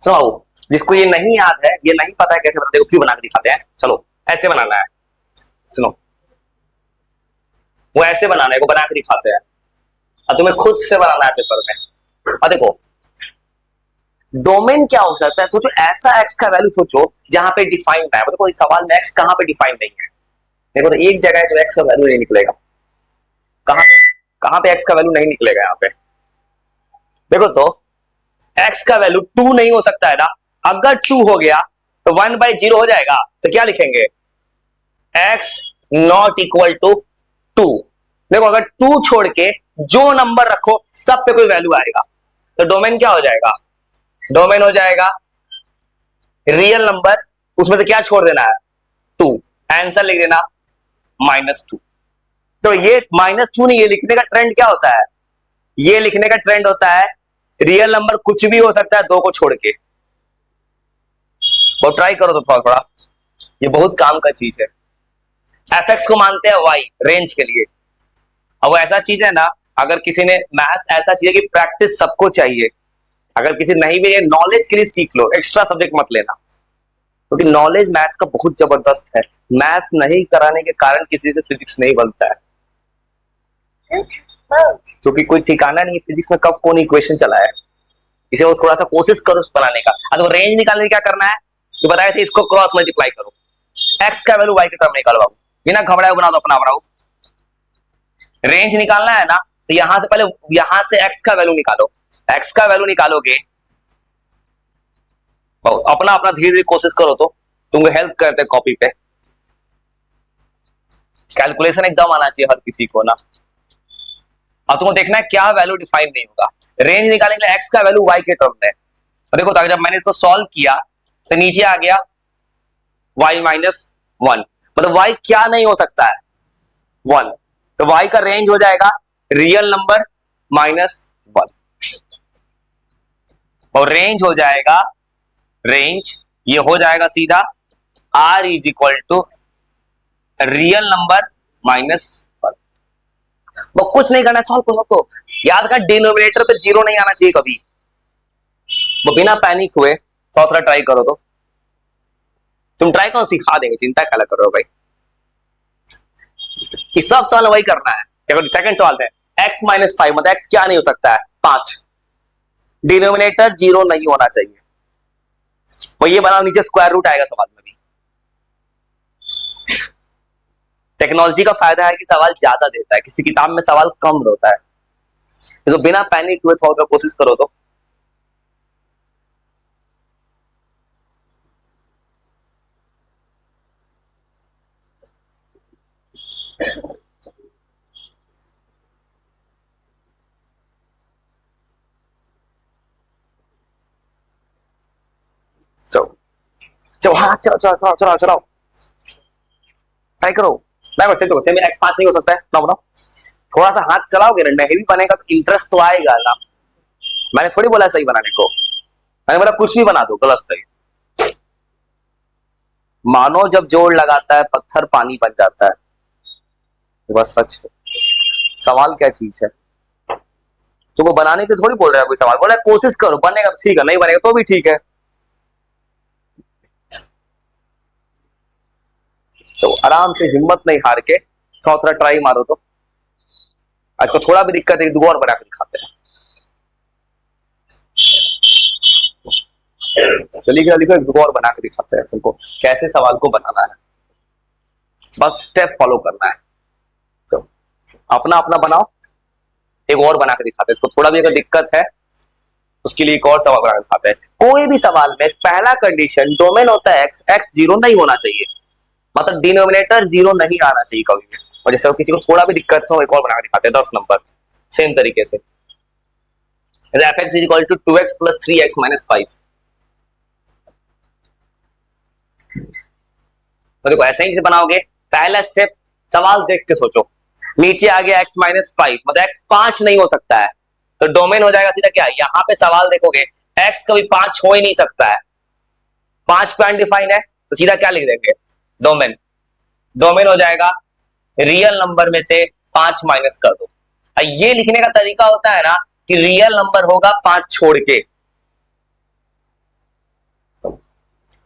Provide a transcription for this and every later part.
सुनो, जिसको ये नहीं याद है, ये नहीं पता है कैसे बनाते हैं, क्यों बना के दिखाते हैं। चलो ऐसे बनाना है, सुनो, वो ऐसे बनाना है, वो बना के दिखाते हैं, और तुम्हें खुद से बनाना है पेपर में। और देखो डोमेन क्या हो सकता है, सोचो ऐसा एक्स का वैल्यू सोचो जहां पे डिफाइंड है। देखो इस सवाल में एक्स कहां पे डिफाइंड नहीं है। देखो तो एक जगह है जो एक्स का वैल्यू नहीं निकलेगा। कहां पे, कहां पे एक्स का वैल्यू नहीं निकलेगा यहाँ पे। देखो तो एक्स का वैल्यू 2 नहीं हो सकता है ना। अगर 2 हो गया तो 1/0 हो जाएगा, तो क्या लिखेंगे, एक्स नॉट इक्वल टू 2। देखो अगर 2 छोड़ के जो नंबर रखो सब पे कोई वैल्यू आएगा, तो डोमेन क्या हो जाएगा, डोमेन हो जाएगा रियल नंबर, उसमें से क्या छोड़ देना है, 2। आंसर लिख देना -2। तो ये -2 नहीं, ये लिखने का ट्रेंड क्या होता है, ये लिखने का ट्रेंड होता है रियल नंबर कुछ भी हो सकता है 2 को छोड़ के। और ट्राई करो तो थोड़ा थोड़ा, ये बहुत काम का चीज है। एफ को मानते हैं वाई रेंज के लिए। अब वो ऐसा चीज है ना, अगर किसी ने मैथ्स ऐसा चीज है कि प्रैक्टिस सबको चाहिए। अगर किसी नहीं भी, ये नॉलेज के लिए सीख लो, एक्स्ट्रा सब्जेक्ट मत लेना, क्योंकि नॉलेज मैथ का बहुत जबरदस्त है। मैथ्स नहीं कराने के कारण किसी से फिजिक्स नहीं बनता है, क्योंकि कोई ठिकाना नहीं फिजिक्स में कब कौन इक्वेशन चला है। इसे वो थोड़ा सा कोशिश करो बनाने का। अब रेंज निकालने क्या करना है, तो बताए थे इसको क्रॉस मल्टीप्लाई करो, एक्स का वैल्यू वाई के टर्म निकालो, बिना घबराए बना दो अपना बनाओ। रेंज निकालना है ना, तो यहां से पहले यहां से एक्स का वैल्यू निकालो। एक्स का वैल्यू निकालोगे, अपना अपना धीरे धीरे कोशिश करो, तो तुमको हेल्प करते कॉपी पे। कैलकुलेशन एकदम आना चाहिए हर किसी को ना। अब तुमको देखना है क्या वैल्यू डिफाइन नहीं होगा। रेंज निकालने के लिए एक्स का वैल्यू वाई के टर्म में। देखो तो जब मैंने इसको सॉल्व किया तो नीचे आ गया y -1, मतलब y क्या नहीं हो सकता है, 1। तो y का रेंज हो जाएगा रियल नंबर -1, और रेंज हो जाएगा, रेंज ये हो जाएगा सीधा r is equal to real number -1। वो कुछ नहीं करना, सॉल्व करो। तो याद कर डिनोमिनेटर पे 0 नहीं आना चाहिए कभी। वो बिना पैनिक हुए थोड़ा ट्राई करो, तो तुम ट्राई करो, सिखा देंगे, चिंता क्या करो भाई। इस सब सवाल वही करना है। देखो सेकंड सवाल है x -5, मतलब x क्या नहीं हो सकता है, 5। डिनोमिनेटर 0 नहीं होना चाहिए। वो ये बनाओ, नीचे स्क्वायर रूट आएगा सवाल में भी। टेक्नोलॉजी का फायदा है कि सवाल ज्यादा देता है, किसी किताब में सवाल कम होता है। तो बिना पैनिक हुए थोड़ा कोशिश करो तो। चलो चलो, हाँ चलो चलो चलो चलो चलो ट्राई करो। मैं वैसे तो में x 5 नहीं हो सकता है ना, बनाओ। थोड़ा सा हाथ चलाओगे ना, नहीं भी बनेगा तो इंटरेस्ट तो आएगा ना। मैंने थोड़ी बोला सही बनाने को, मैंने बोला कुछ भी बना दो, गलत सही। मानो जब जोड़ लगाता है पत्थर पानी बन जाता है, बस सच है। सवाल क्या चीज है, तुमको बनाने के थोड़ी बोल रहा है कोई सवाल, बोल रहा है कोशिश करो, बनेगा तो ठीक है, नहीं बनेगा तो भी ठीक है। तो आराम से हिम्मत नहीं हार के थोड़ा ट्राई मारो। तो आज को थोड़ा भी दिक्कत है, दो और बना के दिखाते हैं। लिखो लिखो, एक दो और बना के दिखाते हैं तुमको कैसे सवाल को बनाना है, बस स्टेप फॉलो करना है। तो अपना अपना बनाओ, एक और बना के दिखाते हैं। इसको थोड़ा भी अगर दिक्कत है उसके लिए एक और सवाल बना के दिखाते हैं। कोई भी सवाल में पहला कंडीशन डोमेन होता है एक्स, एक्स 0 नहीं होना चाहिए, मतलब डिनोमिनेटर 0 नहीं आना चाहिए कभी भी। और जैसे किसी को थोड़ा भी दिक्कत हो, एक और बना के दिखाते हैं 10 नंबर सेम तरीके से। f(x = 2x + 3x - 5। तो देखो ऐसे ही से बनाओगे। पहला स्टेप, सवाल देख के सोचो, नीचे आ गया x -5, मतलब x 5 नहीं हो सकता है, तो डोमेन हो जाएगा सीधा क्या, यहां पे सवाल देखोगे x कभी 5 हो ही नहीं सकता है, 5 पे अनडिफाइन है, तो सीधा क्या लिख देंगे, डोमेन। डोमेन हो जाएगा रियल नंबर में से 5 माइनस कर दो। ये लिखने का तरीका होता है ना कि रियल नंबर होगा 5 छोड़ के,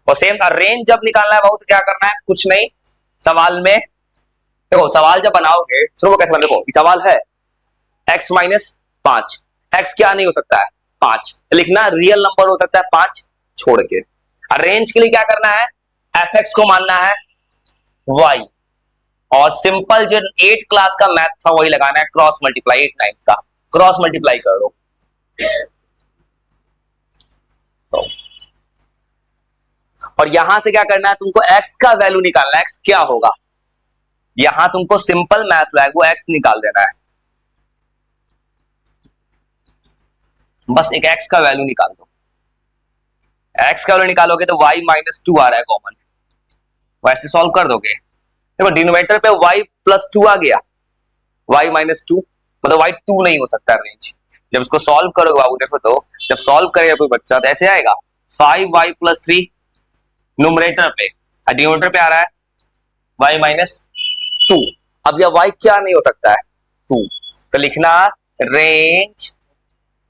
और सेम था रेंज जब निकालना है बहुत क्या करना है, कुछ नहीं सवाल में देखो, सवाल जब बनाओगे सुनो कैसे बना, देखो सवाल है x माइनस 5, x क्या नहीं हो सकता है 5, लिखना रियल नंबर हो सकता है 5 छोड़ के। रेंज के लिए क्या करना है, fx को मानना है y, और सिंपल जो 8 क्लास का मैथ था वही लगाना है, क्रॉस मल्टीप्लाई 8 9 का क्रॉस मल्टीप्लाई कर दो। तो और यहां से क्या करना है, तुमको x का वैल्यू निकालना है, x क्या होगा, यहां तुमको सिंपल मैथ लगा वो x निकाल देना है, बस एक x का वैल्यू निकाल दो। x का वैल्यू निकालोगे तो y माइनस 2 आ रहा है कॉमन, वैसे सॉल्व कर दोगे। देखो डिनोमिनेटर पे y प्लस 2 आ गया, y माइनस 2 मतलब y 2 नहीं हो सकता रेंज। जब इसको सॉल्व करोगे बाबू देखो, तो जब सॉल्व करेगा कोई बच्चा तो ऐसे आएगा 5y प्लस 3 न्यूमरेटर पे, डिनोमिनेटर पे आ रहा है y माइनस 2। अब यह y क्या नहीं हो सकता है 2, तो लिखना रेंज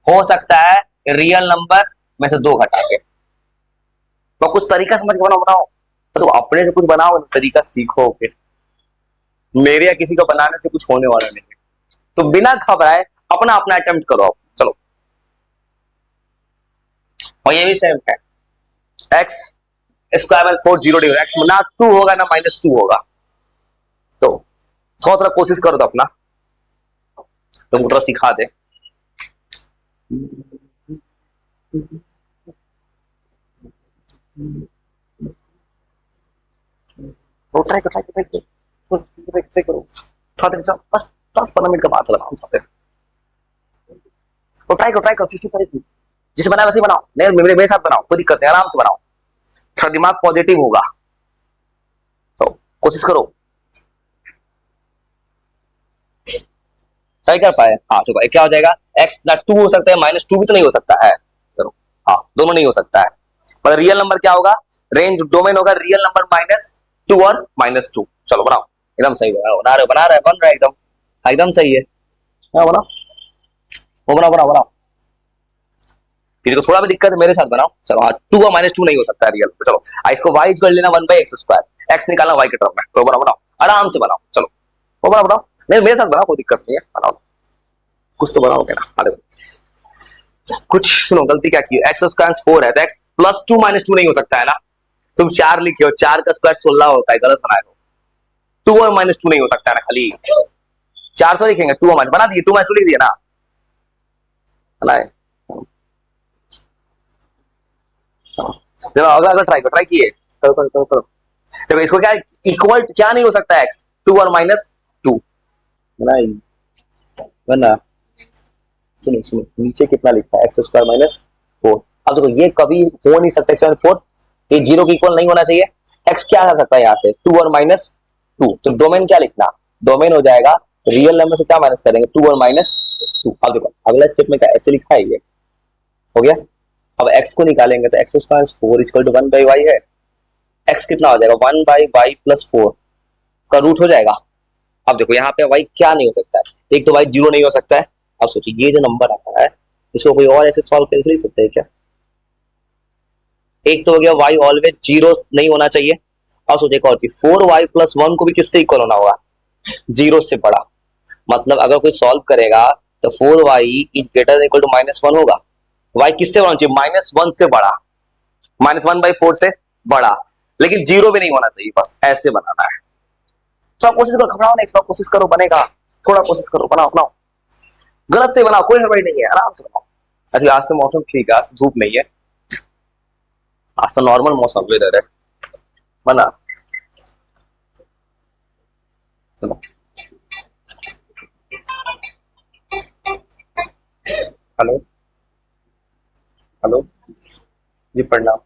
हो सकता है रियल नंबर में से 2 घटा के। तो कुछ तरीका समझ के बनाओ, तो अपने से कुछ बनाओ, तरीका सीखोगे, मेरे या किसी को बनाने से कुछ होने वाला नहीं है। तो बिना घबराए अपना अपना अटेम्प्ट करो आप, चलो। और ये भी सेम है, एक्स स्क्वायर में 4 जीरो डिग्री, एक्स ना 2 होगा ना माइनस 2 होगा, तो थोड़ा थोड़ा कोशिश करो तो अपना तो थोड़ा सिखा दे। तो ट्राई करो, ट्राई करो थोड़ा देर, बस 10-15 मिनट का बात है, आराम से तो ट्राई करो जिसे बनाए वैसे बनाओ, मेरे साथ बनाओ, कोई दिक्कत नहीं, आराम से बनाओ, थोड़ा दिमाग पॉजिटिव होगा, तो कोशिश करो। ट्राई कर पाए, हाँ चलो क्या हो जाएगा, x ना 2 हो सकता है माइनस 2 भी तो नहीं हो सकता है, चलो हाँ दोनों नहीं हो सकता है, पर रियल नंबर क्या होगा, रेंज डोमेन होगा रियल नंबर माइनस 2 और माइनस 2। चलो बनाओ, एकदम सही बना रहे बन रहा है एकदम एकदम सही है, हाँ बनाओ, वो बनाओ किसी को थोड़ा भी दिक्कत है मेरे साथ बनाओ, चलो हाँ 2 और माइनस 2 नहीं हो सकता है रियल, चलो इसको y कर लेना 1/x², x निकालना y के टर्म में, तो बनाओ आराम से बनाओ, चलो वो बनाओ नहीं मेरे साथ बनाओ, कोई दिक्कत नहीं है, बनाओ कुछ तो बनाओगे ना। अरे कुछ सुनो, गलती क्या की, x² 4 है तो x प्लस 2 माइनस 2 नहीं हो सकता है ना, तुम 4 लिखे हो, 4 का स्क्वायर 16 होता है, गलत बनाए हो, 2 और माइनस 2 नहीं हो सकता है ना, खाली 400 लिखेंगे, 2 और माइनस बना दिए, 2 माइनस 2 लिख दिए ना, बनाए अगर ट्राई किए, करो देखो इसको क्या इक्वल क्या नहीं हो सकता है, x 2 और माइनस 2 नहीं बना, सुनो नीचे कितना लिखा है, x² माइनस 4, अब देखो ये कभी हो नहीं सकता, x4 ये 0 के इक्वल नहीं होना चाहिए, x क्या आ सकता है यहाँ से 2 और माइनस 2, तो डोमेन क्या लिखना, डोमेन हो जाएगा रियल नंबर से क्या माइनस करेंगे 2 और माइनस 2। अब देखो अगला स्टेप में क्या ऐसे लिखा है, ये हो गया, अब x को निकालेंगे तो x² 4 इक्वल टू 1/y है, x कितना हो जाएगा 1/y प्लस 4 का रूट हो जाएगा। अब देखो यहाँ पे y क्या नहीं हो सकता है, एक तो y 0 नहीं हो सकता है, अब सोचिए ये जो नंबर आता है इसको कोई और ऐसे सॉल्व कर नहीं सकते है क्या, एक तो हो गया y ऑलवेज 0 नहीं होना चाहिए, अब सोचिए एक और चीज 4y प्लस 1 को भी किससे इक्वल होना होगा, 0 से बड़ा, मतलब अगर कोई सॉल्व करेगा तो 4y is greater than equal to -1 होगा, y किससे होना चाहिए -1 से बड़ा, -1/4 से बड़ा, लेकिन 0 भी नहीं होना चाहिए, बस ऐसे बनाना है। तो आप कोशिश करो, घबराओ नहीं, थोड़ा कोशिश करो बनेगा, थोड़ा कोशिश करो, बनाओ गलत से बनाओ, कोई हड़बड़ी नहीं है, आराम से बनाओ। ऐसे आज तो मौसम ठीक है, आज तो धूप नहीं है, आज तो नॉर्मल मौसम वेदर है, बना चलो। हेलो हेलो जी प्रणाम,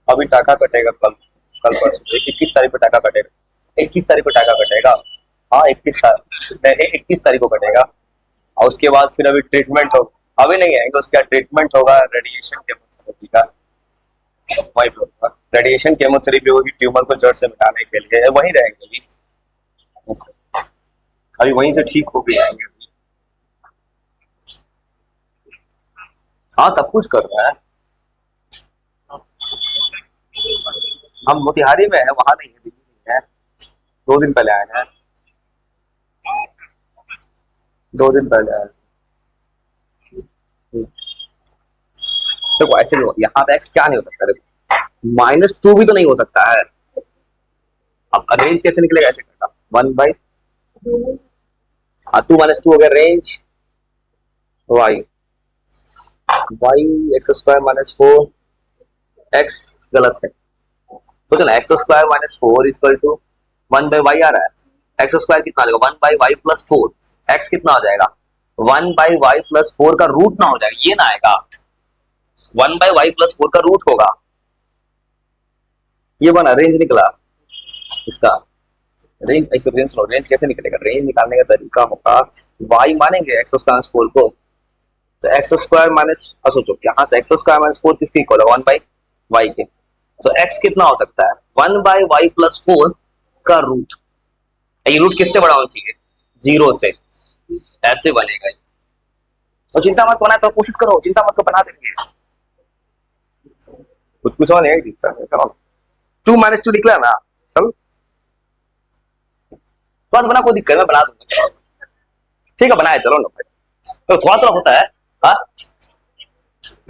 अभी टाका कटेगा कल परसों 21 तारीख को टाका कटेगा, 21 तारीख को टाका कटेगा, हाँ 21 तारीख को कटेगा, और उसके बाद फिर अभी ट्रीटमेंट हो, अभी नहीं आएंगे, उसका ट्रीटमेंट होगा रेडिएशन केमोथेरेपी का, वही होगा रेडिएशन केमोथेरेपी होगी, ट्यूमर को जड़ से मिटाने के लिए वहीं रहेंगे अभी वहीं से ठीक हो भी आएंगे, हाँ सब कुछ कर रहा है, हम मोतिहारी में है, वहां नहीं है, दिल्ली नहीं है। 2 दिन पहले आए हैं। 2 दिन पहले आए हैं। देखो ऐसे नहीं हो, यहाँ पे एक्स क्या नहीं हो सकता, देखो -2 भी तो नहीं हो सकता है। अब रेंज कैसे निकलेगा ऐसे करना, 1/, हाँ 2 - 2 हो गया range, Y, Y x² - 4, x गलत है। सोचो ना, x² - 4 = 1/y आ रहा है। x² कितना आ जाएगा, 1/y+4, एक्स कितना हो जाएगा, 1/y+4 का रूट ना हो जाएगा, ये ना आएगा, 1/y+4 का रूट होगा। ये बना रेंज निकला इसका। रेंज ऐसे रेंज कैसे निकलेगा, रेंज निकालने का तरीका होगा, y मानेंगे x² को, तो x² माइनस, सोचो यहाँ से x² - 4 किसके इक्वल है, 1/y के, तो x कितना हो सकता है, 1/y+4 का रूट। ये रूट किससे बड़ा होना चाहिए, 0 से, ऐसे बनेगा। तो चिंता मत बना, तो कोशिश करो, चिंता मत को बना देंगे। कुछ और नहीं दिखता है, 2 - 2 निकला ना, चलो बस बना, कोई दिक्कत, मैं बना दूंगा, ठीक है बनाए, चलो ना भाई, तो थोड़ा थोड़ा होता है। हाँ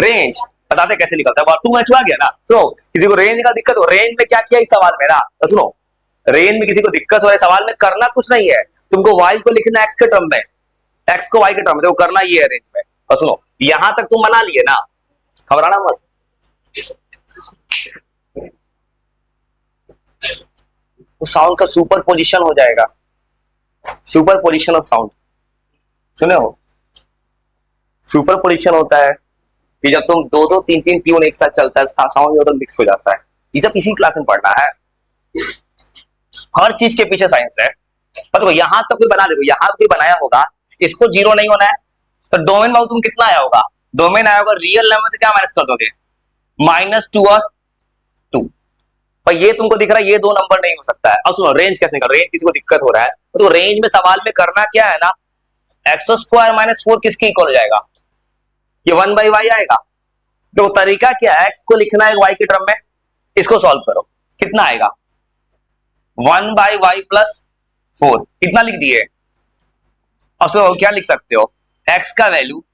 रेंज बताते कैसे निकलता है, 2 - 2 आ गया ना। तो किसी को रेंज का दिक्कत हो, रेंज में क्या किया इस सवाल में ना, तो सुनो, रेंज में किसी को दिक्कत हो सवाल में, करना कुछ नहीं है, तुमको y को लिखना x के टर्म में, x को y के टर्म में, देखो करना ये है रेंज में। और सुनो, यहां तक तुम बना लिए ना, घबराना मत, तो साउंड का सुपर पोजिशन हो जाएगा, सुपर पोजिशन ऑफ साउंड, सुने हो, सुपर पोजिशन होता है कि जब तुम 2-2 3-3 ट्यून एक साथ चलता है, साउंड तो मिक्स हो जाता है। ये सब इसी क्लास में पढ़ना है, हर चीज के पीछे साइंस है। पर देखो यहां तक कोई बना, देखो यहां कोई बनाया होगा, इसको 0 नहीं होना है, तो डोमेन बाबू तुम कितना आया होगा, डोमेन आया होगा, रियल नंबर से क्या माइनस कर दोगे, -2 और 2, पर ये तुमको दिख रहा है, ये 2 नंबर नहीं हो सकता है। अब सुनो रेंज कैसे निकाल, रेंज किसी को दिक्कत हो रहा है, तो रेंज में सवाल में करना क्या है ना, x² - 4 किसके इक्वल हो जाएगा, ये 1/y आएगा। तो तरीका क्या है, x को लिखना है y के टर्म में, इसको सॉल्व करो, कितना आएगा, 1/y+4, कितना लिख दिए। अब तो क्या लिख सकते हो, x का वैल्यू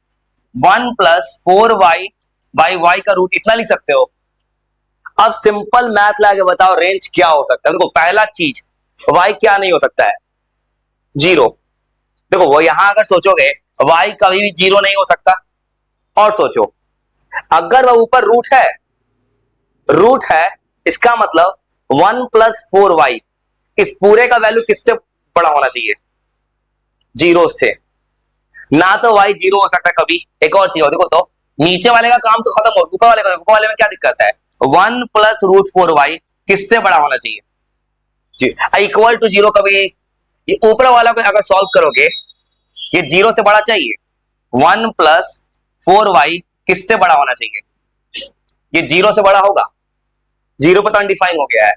1+4y/y का रूट, इतना लिख सकते हो। अब सिंपल मैथ लाके बताओ रेंज क्या हो सकता है। देखो पहला चीज, y क्या नहीं हो सकता है, 0। देखो वो यहां अगर सोचोगे, y कभी भी 0 नहीं हो सकता। और सोचो, अगर वह ऊपर रूट है, इसका मतलब 1+4y, इस पूरे का वैल्यू किससे बड़ा होना चाहिए, 0 से, ना तो y 0 हो सकता कभी। एक और चीज हो, देखो तो नीचे वाले का काम तो खत्म हो, ऊपर वाले में क्या दिक्कत है, 1+√4y किससे बड़ा होना चाहिए, इक्वल टू 0 कभी, ये ऊपर वाला को अगर सॉल्व करोगे, ये 0 से बड़ा चाहिए, 1+4y किससे बड़ा होना चाहिए, ये 0 से बड़ा होगा, 0 पर तो अनडिफाइन हो गया है।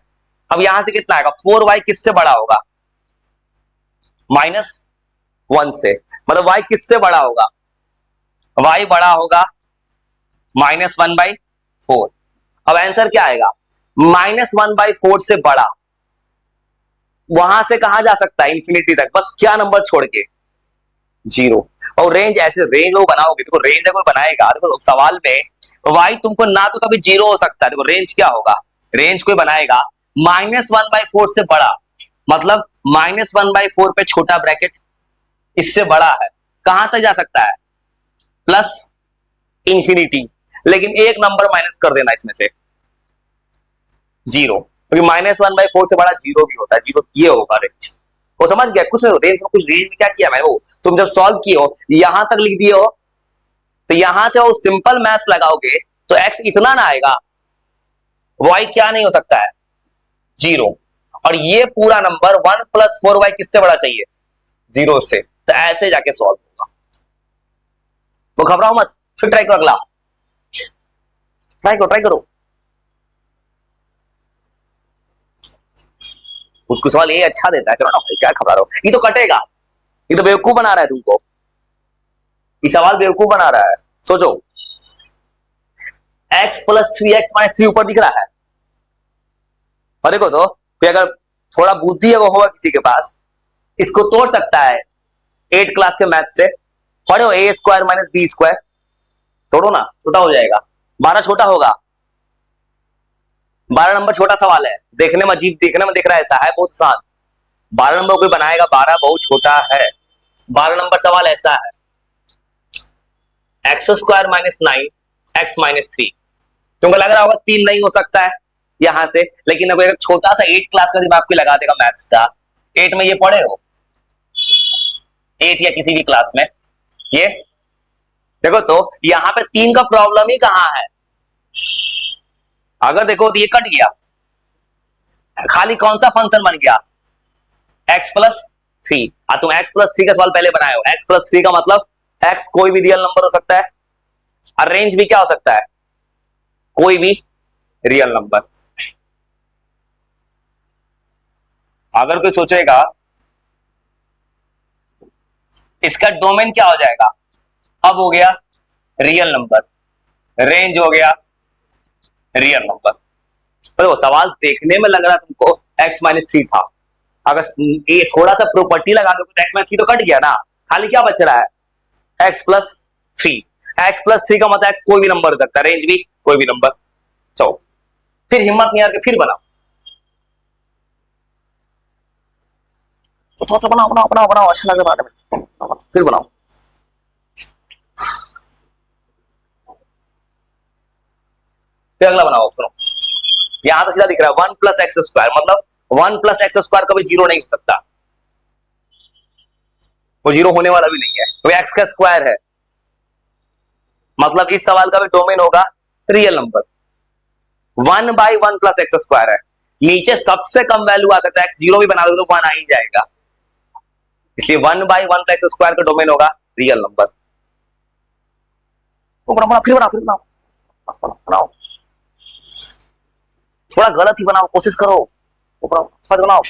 अब यहां से कितना आएगा, 4y किससे बड़ा होगा, -1 से, मतलब y किससे बड़ा होगा, y बड़ा होगा -1/4। अब आंसर क्या आएगा, -1/4 से बड़ा, वहां से कहां जा सकता है, इंफिनिटी तक, बस क्या नंबर छोड़ के, 0। और रेंज ऐसे रेंज वो बनाओगे, देखो रेंज कोई बनाएगा, देखो सवाल में y तुमको ना तो कभी 0 हो सकता है, देखो रेंज क्या होगा, रेंज कोई बनाएगा -1/4 से बड़ा, मतलब -1/4 पे छोटा ब्रैकेट, इससे बड़ा है, कहां तक जा सकता है, प्लस इंफिनिटी, लेकिन एक नंबर माइनस कर देना इसमें से, 0, क्योंकि -1/4 से बड़ा 0 भी होता है, 0 ये होगा रेंज। वो समझ गया, कुछ रेंज में, कुछ रेंज में क्या किया मैंने, वो तुम जब सॉल्व किए हो, यहां तक लिख दिए हो, तो यहां से वो सिंपल मैथ्स लगाओगे, तो x इतना ना आएगा, y क्या नहीं हो सकता है, 0, और ये पूरा नंबर 1+4y किससे बड़ा चाहिए, 0 से, तो ऐसे जाके सॉल्व होगा। वो घबराओ मत, फिर ट्राई करो, अगला ट्राई करो। उसको सवाल ये अच्छा देता है, चलो ना भाई क्या घबरा रहे हो, ये तो कटेगा, ये तो बेवकूफ बना रहा है तुमको, ये सवाल बेवकूफ बना रहा है। सोचो, x + 3x - 3 ऊपर दिख रहा है, और देखो तो कोई अगर थोड़ा बुद्धि अगर होगा किसी के पास, इसको तोड़ सकता है 8 क्लास के मैथ से। पढ़ो ए स्क्वायर माइनस बी स्क्वायर, तोड़ो ना, छोटा हो जाएगा। 12 छोटा होगा, 12 नंबर छोटा सवाल है, देखने में अजीब, देखने में दिख रहा है, ऐसा है बहुत आसान। 12 नंबर कोई बनाएगा, 12 बहुत छोटा है। 12 नंबर सवाल ऐसा है, x square minus 9 x minus 3। तुमको लग रहा होगा 3 नहीं हो सकता है यहां से, लेकिन अगर एक छोटा सा 8 क्लास का दिमाग कोई लगा देगा मैथ्स का, 8 में ये पढ़े हो, 8 या किसी भी क्लास में, ये देखो तो यहां पे 3 का प्रॉब्लम ही कहां है। अगर देखो तो ये कट गया, खाली कौन सा फंक्शन बन गया, एक्स प्लस 3। तुम एक्स प्लस 3 का सवाल पहले बनाए हो, एक्स प्लस 3 का मतलब एक्स कोई भी रियल नंबर हो सकता है, और रेंज भी क्या हो सकता है, कोई भी रियल नंबर। अगर कोई सोचेगा इसका डोमेन क्या हो जाएगा, अब हो गया रियल नंबर, रेंज हो गया रियल नंबर। तो सवाल देखने में लग रहा तुमको एक्स माइनस 3 था, अगर ये थोड़ा सा प्रॉपर्टी लगा दो तो एक्स माइनस 3 तो कट गया ना, खाली क्या बच रहा है एक्स प्लस 3। एक्स प्लस 3 का मतलब एक्स कोई भी नंबर हो सकता है, रेंज भी कोई भी नंबर। चलो फिर हिम्मत नहीं आके फिर बनाओ, तो थोड़ा सा बनाओ बनाओ बनाओ बनाओ, अच्छा लग रहा है, फिर बनाओ। फिर अगला बनाओ, सुनो यहां तो सीधा दिख रहा है 1 प्लस एक्स स्क्वायर, मतलब 1 प्लस एक्स स्क्वायर कभी जीरो नहीं हो सकता, वो जीरो होने वाला भी नहीं है, वो एक्स का स्क्वायर है, मतलब इस सवाल का भी डोमेन होगा real number. 1/1 plus x square है, नीचे सबसे कम वैल्यू आ सकता है, एक्स जीरो भी बना दो तो 1 आ ही जाएगा, इसलिए 1/1 प्लस स्क्वायर का डोमेन होगा रियल नंबर। तो बनाओ फिर बनाओ फिर बनाओ बनाओ, थोड़ा गलत ही बनाओ, कोशिश करो, बनाओ सच बनाओ,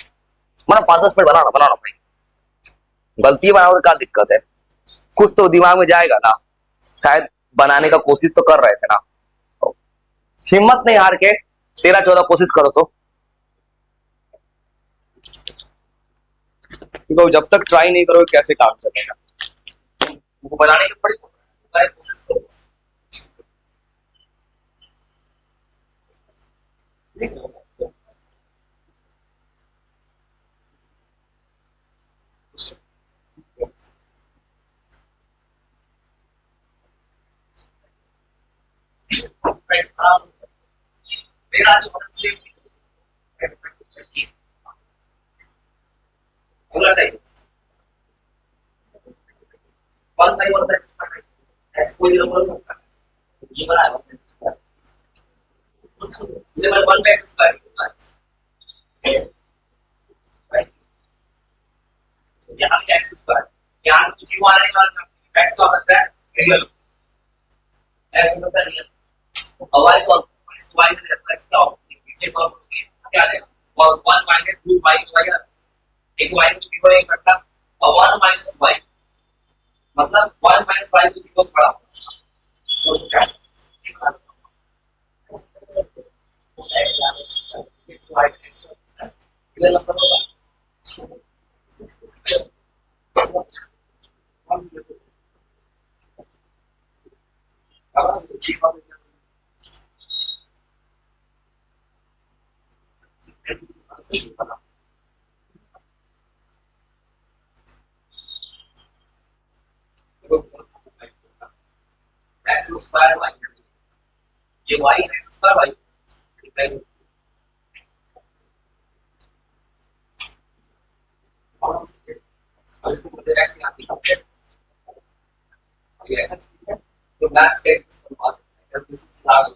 मतलब 5-10 मिनट बनाना बनाना भाई, गलती बनाओ तो क्या दिक्कत है, कुछ तो दिमाग में जाएगा ना, शायद बनाने का कोशिश तो कर रहे थे ना, हिम्मत नहीं हार के 13-14 कोशिश करो तो जब तक ट्राई नहीं करोगे कैसे काम चलेगा, वो बनाने की थोड़ी कोशिश करो। मेरा जो वन बाई वन ऐसे कोई नंबर हो सकता है, ये बना है मुझे मैं 1 पे एक्स स्क्वायर, राइट, यहाँ पे एक्स स्क्वायर, यहाँ पे जीरो आने के बाद एक्स का हो सकता है रियल, एक्स हो सकता है रियल, और वाई सॉल्व एक्स वाई से एक्स का पीछे सॉल्व करके क्या आ जाएगा, और 1 माइनस 2 वाई तो वाई एक वाई को जीरो नहीं करता, और 1 माइनस वाई मतलब 1 माइनस वाई को जीरो पड़ा, तो क्या x y x real number होगा, एक्स स्क्वायर वाई, ये वाई एक्स स्क्वायर वाई, और इसको बोलते हैं एक्स यहाँ पे, ये ऐसा चीज है तो मैथ्स का इस्तेमाल करते हैं, दिस इज लार्ज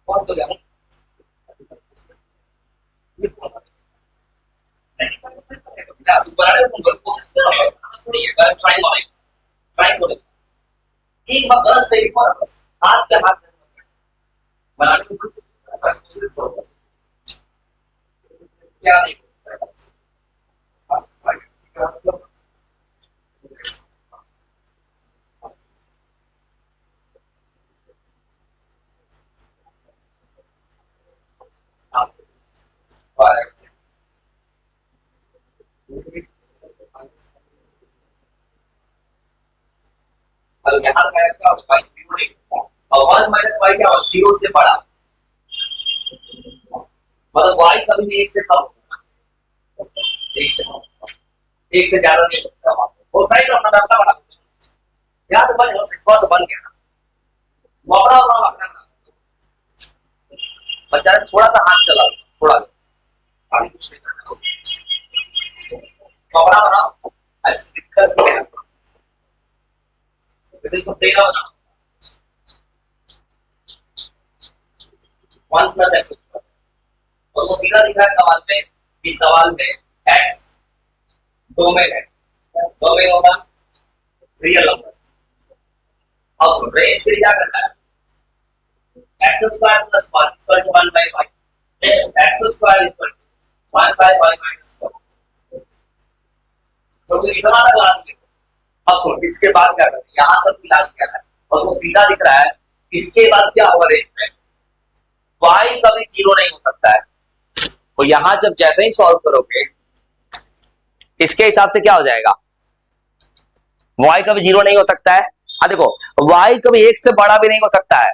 बहुत तो ज्यादा दोबारा नहीं है, गलत ट्राई मारेगा, ट्राई करो एक बार गलत सही लिखो ना, बस हाथ पे हाथ बनाने की कोशिश करो, क्या नहीं अब यहाँ क्या होगा, और 1 माइनस वाई क्या होगा, 0 से बड़ा, मतलब वाई कभी भी 1 से कम होगा, 1 से कम, 1 से ज्यादा नहीं होता वहां पे, और राइट अपना डाटा बना यहाँ तो बन गया, थोड़ा सा बन गया, वापरा वापरा वापरा बच्चा थोड़ा सा हाथ चला, थोड़ा आगे कुछ नहीं करना, वापरा बनाओ, ऐसे दिक्कत नहीं है, वैसे इसको तेरा बनाओ, 1 प्लस एक्स, और वो सीधा दिख रहा है सवाल में, इस सवाल में x डोमेन है, डोमेन होगा रियल नंबर, अब रेंज के लिए क्या करना है, x square plus 1 equal to 1 by y, x square equal to 1 by y minus 4, तो इतना तक ला दिया, अब सुन इसके बाद क्या करना है, यहाँ तक मिला दिया है और वो सीधा दिख रहा है, इसके बाद क्या होगा रेंज में, y कभी 0 नहीं हो सकता है, तो यहां जब जैसे ही सॉल्व करोगे इसके हिसाब से क्या हो जाएगा, y कभी 0 नहीं हो सकता है, देखो y कभी 1 से बड़ा भी नहीं हो सकता है,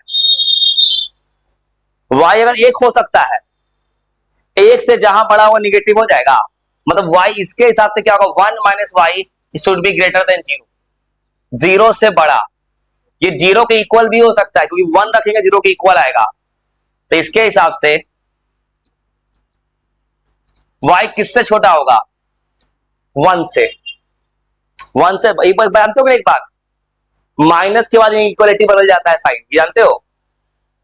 y अगर 1 हो सकता है, 1 से जहां बड़ा वो निगेटिव हो जाएगा, मतलब y इसके हिसाब से क्या होगा, 1 minus why should be greater than 0, 0 से बड़ा, ये 0 के इक्वल भी हो सकता है क्योंकि 1 रखेंगे 0 के इक्वल आएगा, तो इसके हिसाब से y किससे छोटा होगा, 1 से, 1 से, एक बार जानते हो एक बात, माइनस के बाद इनइक्वालिटी बदल जाता है साइन, जानते हो,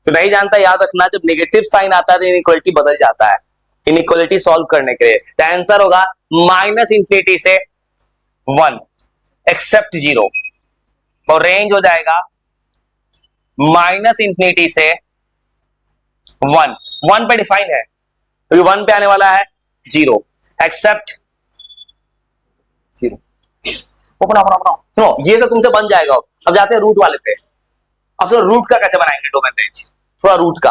तो नहीं जानता याद रखना, जब नेगेटिव साइन आता है तो इनइक्वालिटी बदल जाता है, इनइक्वालिटी सॉल्व करने के लिए, तो आंसर होगा माइनस इंफिनिटी से 1 एक्सेप्ट 0, और रेंज हो जाएगा माइनस इंफिनिटी से 1, 1 पे डिफाइन है, तो 1 पे आने वाला है 0 एक्सेप्ट 0, अपना अपना अपना सुनो, ये तो तुमसे बन जाएगा, अब जाते हैं रूट वाले पे, अब सो रूट का कैसे बनाएंगे डोमेन रेंज, थोड़ा रूट का,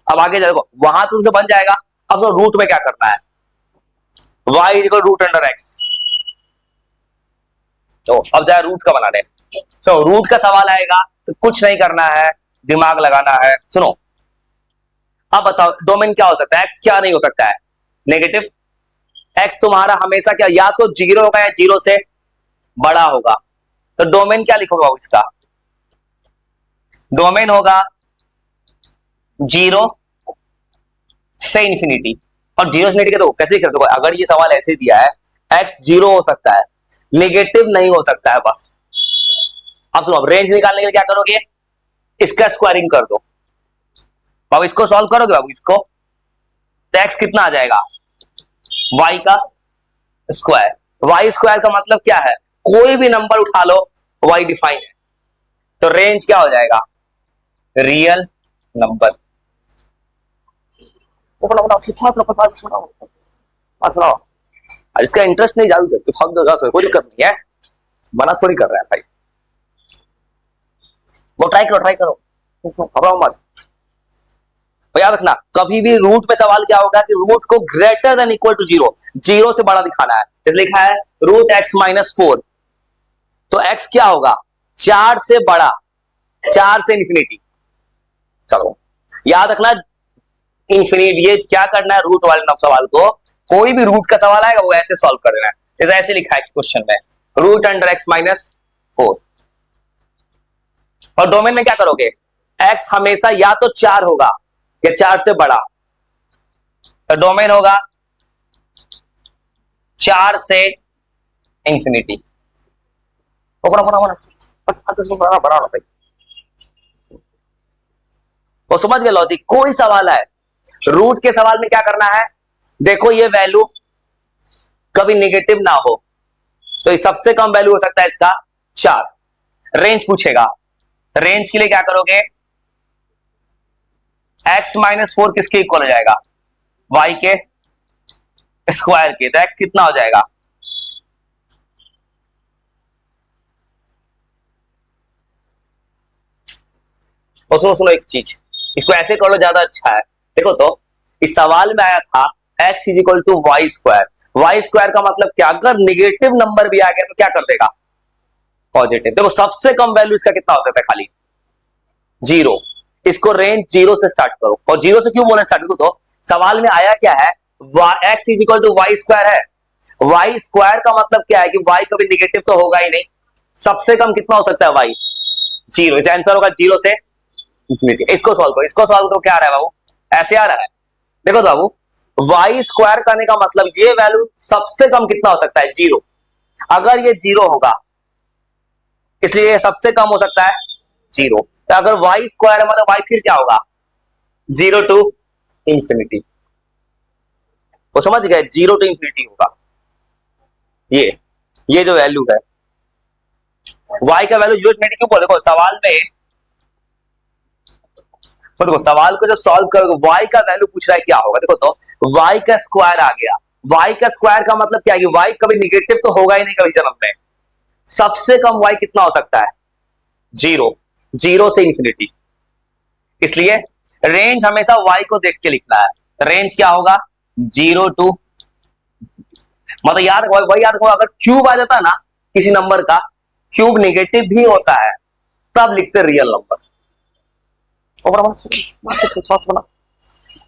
अब आगे देखो वहां तुमसे बन जाएगा, अब सो रूट में क्या करना है, y equal root under x, तो अब जाए रूट का बनाने, सो रूट का सवाल आएगा तो कुछ नहीं करना है, दिमाग लगाना है, सुनो अब बताओ डोमेन क्या हो सकता है, x क्या नहीं हो सकता है, नेगेटिव, x तुम्हारा हमेशा क्या या तो 0 होगा या 0 से बड़ा होगा, तो डोमेन क्या लिखोगे इसका, डोमेन होगा 0 से इंफिनिटी, और 0 से इंफिनिटी का तो कैसे लिख सकते हो, अगर ये सवाल ऐसे दिया है x 0 हो सकता है, नेगेटिव नहीं हो सकता है बस, अब सुनो रेंज निकालने के लिए क्या करोगे, इसका स्क्वायरिंग कर दो, बाबू इसको सॉल्व करोगे बाबू इसको, तो x कितना आ जाएगा, y का स्क्वायर, y स्क्वायर का मतलब क्या है, कोई भी नंबर उठा लो y डिफाइन है, तो रेंज क्या हो जाएगा, रियल नंबर, इसका इंटरेस्ट नहीं जान सकते, कोई दिक्कत नहीं है, मना थोड़ी कर रहा है भाई, वो ट्राई करो घबराओ मत, याद रखना कभी भी रूट में सवाल क्या होगा कि रूट को ग्रेटर देन इक्वल टू 0, 0 से बड़ा दिखाना है, इसलिए लिखा है रूट x माइनस 4, तो x क्या होगा, 4 से बड़ा, 4 से इंफिनिटी, चलो याद रखना इंफिनिटी, ये क्या करना है रूट वाले सवाल को, कोई भी रूट का सवाल आएगा वो ऐसे सॉल्व कर देना है, जैसे ऐसे लिखा है क्वेश्चन में, रूट अंडर x माइनस 4, और डोमेन में क्या करोगे, x हमेशा या तो 4 होगा या 4 से बड़ा, तो डोमेन होगा 4 से इंफिनिटी, वो समझ गए लॉजिक, कोई सवाल है रूट के सवाल में क्या करना है, देखो ये वैल्यू कभी नेगेटिव ना हो, तो सबसे कम वैल्यू हो सकता है इसका 4। रेंज पूछेगा, रेंज के लिए क्या करोगे, x माइनस 4 किसके इक्वल हो जाएगा, y के स्क्वायर के। तो x कितना हो जाएगा, और सुनो सुनो एक चीज, इसको ऐसे कर लो ज्यादा अच्छा है। देखो तो इस सवाल में आया था x is equal to y square. Y square का मतलब क्या, अगर निगेटिव नंबर भी आ गया तो क्या कर देगा, पॉजिटिव। देखो सबसे कम वैल्यू इसका कितना हो सकता है, खाली 0। इसको रेंज 0 से स्टार्ट करो, और 0 से क्यों बोलना स्टार्ट करो, तो सवाल में आया क्या है, x is equal to y square है। वाई स्क्वायर का मतलब क्या है कि y कभी निगेटिव तो होगा ही नहीं। सबसे कम कितना हो सकता है y, 0। इसका आंसर होगा 0 से इंफिनिटी। इसको सॉल्व करो, इसको सॉल्व करो, क्या आ रहा है बाबू, ऐसे आ रहा है। देखो बाबू, वाई स्क्वायर करने का मतलब ये वैल्यू सबसे कम कितना हो सकता है, 0। अगर ये 0 होगा, इसलिए सबसे कम हो सकता है 0। तो अगर वाई स्क्वायर मतलब वाई फिर क्या होगा, 0 टू इंफिनिटी। वो समझ गए, 0 टू इंफिनिटी होगा ये जो वैल्यू है वाई का वैल्यू 0 टू क्यों बोले। देखो सवाल में, तो देखो सवाल को जब सॉल्व करोगे, y का वैल्यू पूछ रहा है क्या होगा। देखो तो y का स्क्वायर आ गया, y का स्क्वायर का मतलब क्या है कि y कभी निगेटिव तो होगा ही नहीं कभी जन्म में। सबसे कम y कितना हो सकता है, 0। 0 से इंफिनिटी। इसलिए रेंज हमेशा y को देख के लिखना है। रेंज क्या होगा, 0 टू, मतलब याद वही याद रखो, अगर क्यूब आ जाता है ना किसी नंबर का, क्यूब निगेटिव भी होता है, तब लिखते रियल नंबर।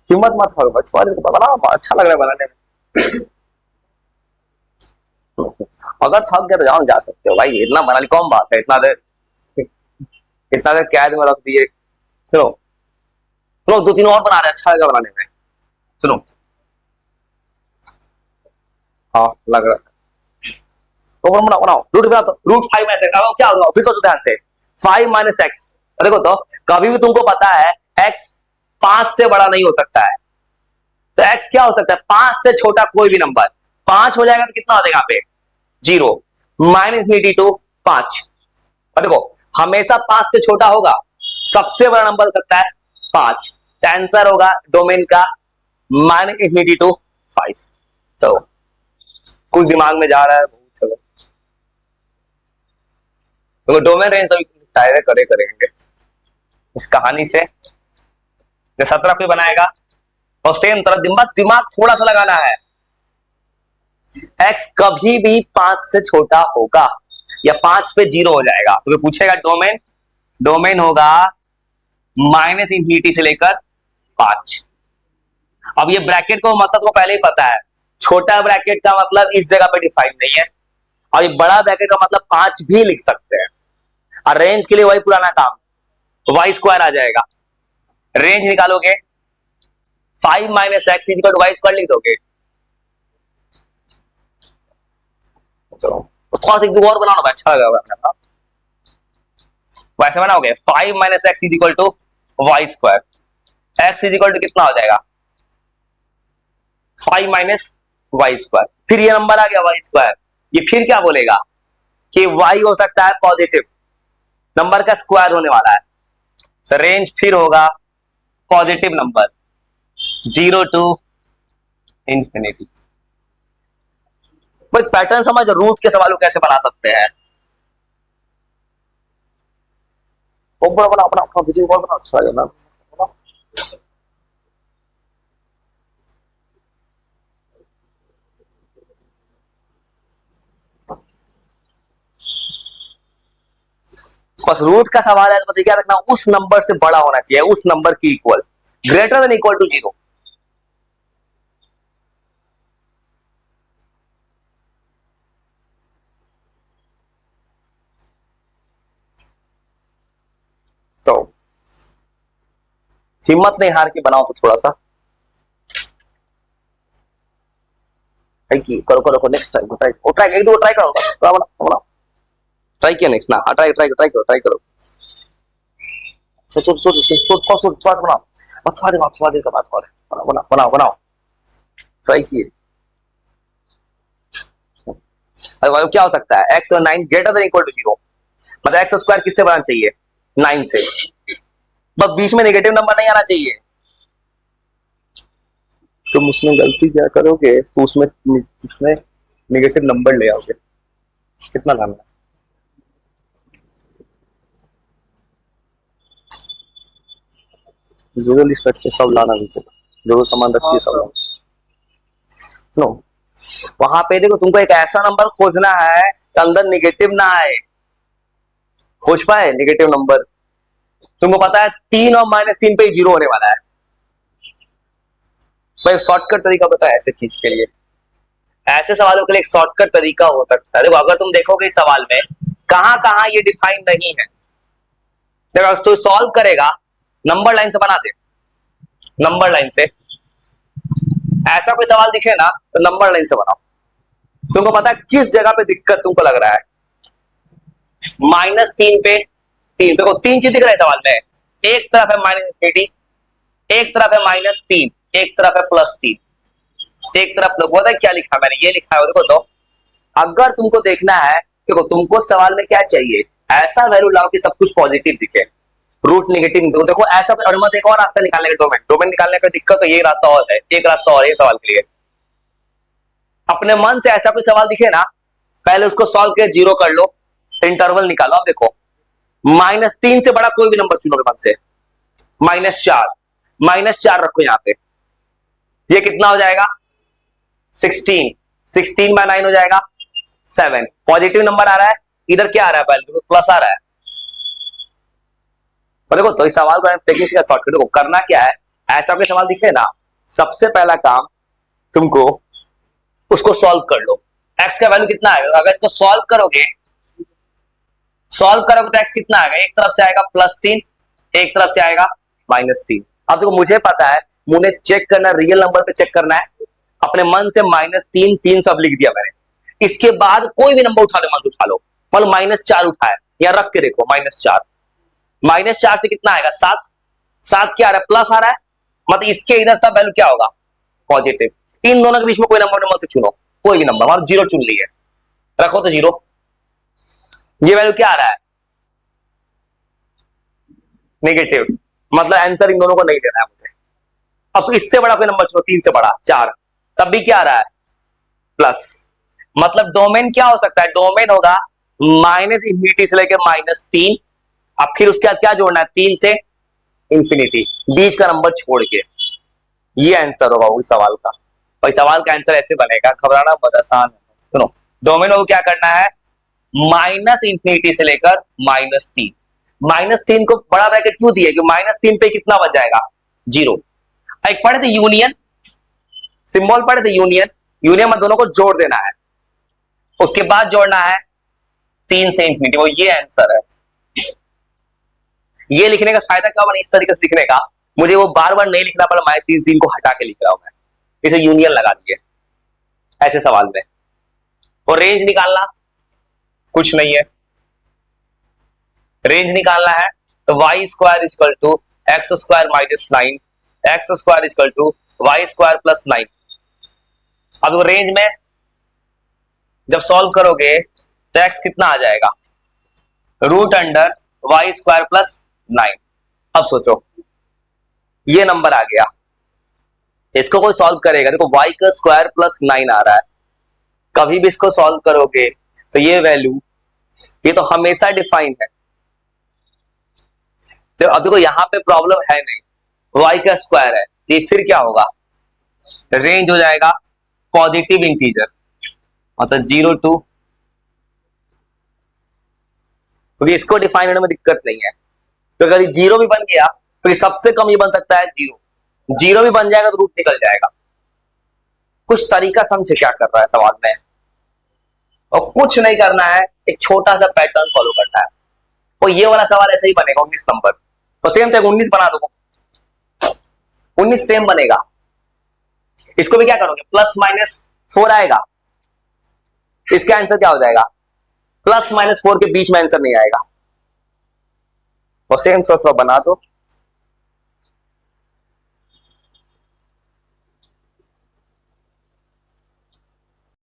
हिम्मत मत हारो, बना अच्छा लग रहा है बनाने में। अगर थक गया तो जाओ, जा सकते हो भाई, इतना बना ली कौन बात है, इतना देर कैद में रख दिए। चलो चलो 2-3 और बना रहे, अच्छा लगेगा बनाने में। चलो हाँ लग रहा है, तो बनाओ बनाओ, रूट बना तो रूट 5 माइनस एक्स। अब क्या होगा, फिर सोचो ध्यान से, 5 माइनस एक्स। देखो तो कभी भी तुमको पता है x 5 से बड़ा नहीं हो सकता है, तो x क्या हो सकता है, 5 से छोटा कोई भी नंबर। 5 हो जाएगा तो कितना हो जाएगा यहाँ पे, 0। Minus infinity to 5। और देखो हमेशा 5 से छोटा होगा, सबसे बड़ा नंबर हो सकता है 5। तो आंसर होगा डोमेन का माइनस इंफिनिटी टू 5। चलो कुछ दिमाग में जा रहा है, चलो तो डोमेन रेंज तो डायरेक्ट करेंगे इस कहानी से। 17 कोई बनाएगा, और सेम तरह दिमाग थोड़ा सा लगाना है। x कभी भी 5 से छोटा होगा, या 5 पे 0 हो जाएगा, तो पूछेगा डोमेन, डोमेन होगा माइनस इंफिनिटी से लेकर 5। अब ये ब्रैकेट को मतलब को पहले ही पता है, छोटा ब्रैकेट का मतलब इस जगह पे डिफाइन नहीं है, और ये बड़ा ब्रैकेट का मतलब 5 भी लिख सकते हैं। और रेंज के लिए वही पुराना काम, वाई स्क्वायर आ जाएगा। रेंज निकालोगे 5 minus x is equal to y square लिख दोगे। चलो तो थोड़ा सा एक दो और बनाओ, अच्छा लगेगा। वैसे बनाओगे 5 minus x is equal to y square. X is equal to कितना हो जाएगा, 5 माइनस वाई स्क्वायर। फिर ये नंबर आ गया वाई स्क्वायर, ये फिर क्या बोलेगा कि वाई हो सकता है पॉजिटिव, नंबर का स्क्वायर होने वाला है, तो रेंज फिर होगा पॉजिटिव नंबर, 0 टू इंफिनिटी। भाई पैटर्न समझ, रूट के सवालों कैसे बना सकते हैं। बड़ा बड़ा अपना अपना विजय बोल बना, अच्छा लगेगा। बस रूट का सवाल है तो बस ये क्या रखना, उस नंबर से बड़ा होना चाहिए, उस नंबर की equal, greater than equal to 0। तो हिम्मत नहीं हार के बनाओ तो थोड़ा सा, करो करो नेक्स्ट टाइम ट्राई, वो ट्राई एक दो ट्राई करो, बनाओ ट्राई किया नेक्स्ट ना, ट्राई ट्राई ट्राई करो ट्राई करो। सोचो सोचो सोचो थोड़ा बनाओ, बस थोड़ा देर का बात और बनाओ बनाओ बनाओ, ट्राई किए। वैल्यू क्या हो सकता है, एक्स और 9 ग्रेटर देन इक्वल टू 0, मतलब एक्स स्क्वायर किससे बनाना चाहिए, 9 से, बस बीच में नेगेटिव नंबर नहीं आना चाहिए। तुम उसमें गलती क्या करोगे, तो उसमें नेगेटिव नंबर ले आओगे, कितना लाना है, जीरो लिस्ट रख के सब लाना नीचे, जो सामान रखिए सब लाना। सुनो, वहां पे देखो तुमको एक ऐसा नंबर खोजना है कि अंदर निगेटिव ना आए, खोज पाए निगेटिव नंबर। तुमको पता है 3 और -3 पे जीरो होने वाला है, भाई शॉर्टकट तरीका पता है ऐसे चीज के लिए, ऐसे सवालों के लिए एक शॉर्टकट तरीका हो सकता है। देखो अगर तुम देखोगे इस सवाल में कहां कहां ये डिफाइन नहीं है, देखो तो सॉल्व करेगा, नंबर लाइन से बना दे, नंबर लाइन से, ऐसा कोई सवाल दिखे ना तो नंबर लाइन से बनाओ। तुमको पता है किस जगह पे दिक्कत तुमको लग रहा है, -3 पे 3, देखो 3 चीज दिख रहा है सवाल में, एक तरफ है -∞, एक तरफ है -3, एक तरफ है +3, एक तरफ लोग पता है क्या लिखा मैंने, ये लिखा है देखो, तो अगर तुमको देखना है, देखो तुमको सवाल में क्या चाहिए, ऐसा वैल्यू लाओ कि सब कुछ पॉजिटिव दिखे, रूट नेगेटिव तो देखो ऐसा, और मत एक और रास्ता निकालने का, डोमेन डोमेन निकालने का दिक्कत तो ये रास्ता और है, एक रास्ता और है सवाल के लिए, अपने मन से ऐसा कोई सवाल दिखे ना, पहले उसको सॉल्व के जीरो कर लो, इंटरवल निकालो। अब देखो -3 से बड़ा कोई भी नंबर चुनो मन से, -4, -4 रखो यहाँ पे, ये कितना हो जाएगा 16, 16 बाय 9 हो जाएगा 7, पॉजिटिव नंबर आ रहा है, इधर क्या आ रहा है, पहले तो प्लस आ रहा है। और देखो तो इस सवाल को देखिए का शॉर्टकट, देखो करना क्या है, ऐसा कोई सवाल दिखे ना, सबसे पहला काम तुमको उसको सॉल्व कर लो, एक्स का वैल्यू कितना आएगा, अगर इसको सॉल्व करोगे तो एक्स कितना आएगा, एक तरफ से आएगा +3, एक तरफ से आएगा -3। अब देखो मुझे पता है, मुझे चेक करना, रियल नंबर पे चेक करना है, अपने मन से -3 3 सब लिख दिया मैंने, इसके बाद कोई भी नंबर उठा लो, मन से उठा लो, मान लो -4 उठाया, या रख के देखो -4, -4 से कितना आएगा 7, 7 क्या आ रहा है, प्लस आ रहा है, मतलब इसके इधर सब वैल्यू क्या होगा, पॉजिटिव। इन दोनों के बीच में कोई नंबर मत चुनो, कोई भी नंबर, मान 0 चुन लिए, रखो तो 0, ये वैल्यू क्या आ रहा है, नेगेटिव, मतलब आंसर इन दोनों को नहीं देना है मुझे। अब तो इससे बड़ा कोई नंबर चुनो, 3 से बड़ा 4, तब भी क्या आ रहा है, प्लस, मतलब डोमेन क्या हो सकता है, डोमेन होगा -∞ से लेकर -3, अब फिर उसके बाद क्या जोड़ना है, 3 से इंफिनिटी, बीच का नंबर छोड़ के, ये आंसर होगा उस सवाल का। और सवाल का आंसर ऐसे बनेगा, घबराना मत, आसान है। सुनो, डोमेन को क्या करना है, -∞ से लेकर -3, -3 को बड़ा ब्रैकेट क्यों दिया, कि -3 पे कितना बच जाएगा, 0। एक पढ़े थे यूनियन, सिंबल पढ़े थे यूनियन, यूनियन में दोनों को जोड़ देना है, उसके बाद जोड़ना है 3 से इंफिनिटी, वो ये आंसर है। ये लिखने का फायदा क्या बना, इस तरीके से लिखने का, मुझे वो बार बार नहीं लिखना पड़ा, मैं 3 को हटा के लिख रहा हूं, मैं इसे यूनियन लगा दिए ऐसे सवाल में। और रेंज निकालना कुछ नहीं है, रेंज निकालना है तो y square equal to x square -9, x square equal to y square +9। अब रेंज में जब सॉल्व करोगे तो x कितना आ जाएगा, √अंडर y² +9। अब सोचो ये नंबर आ गया, इसको कोई सॉल्व करेगा, देखो y का स्क्वायर +9 आ रहा है, कभी भी इसको सॉल्व करोगे तो ये वैल्यू, ये तो हमेशा डिफाइन है। तो अब देखो यहां पे प्रॉब्लम है नहीं, y का स्क्वायर है, ये फिर क्या होगा, रेंज हो जाएगा पॉजिटिव इंटीजर, मतलब 0 to, क्योंकि इसको डिफाइन होने में दिक्कत नहीं है, तो अगर 0 भी बन गया तो ये सबसे कम ये बन सकता है 0, 0 भी बन जाएगा तो रूट निकल जाएगा। कुछ तरीका समझे क्या कर रहा है सवाल में, और कुछ नहीं करना है, एक छोटा सा पैटर्न फॉलो करना है, और ये वाला सवाल ऐसे ही बनेगा 19 नंबर, तो सेम तो 19 बना दो, 19 सेम बनेगा। इसको भी क्या करोगे, +-4 आएगा, इसका आंसर क्या हो जाएगा, +-4 के बीच में आंसर नहीं आएगा, और सेम थोड़ा थोड़ा बना दो।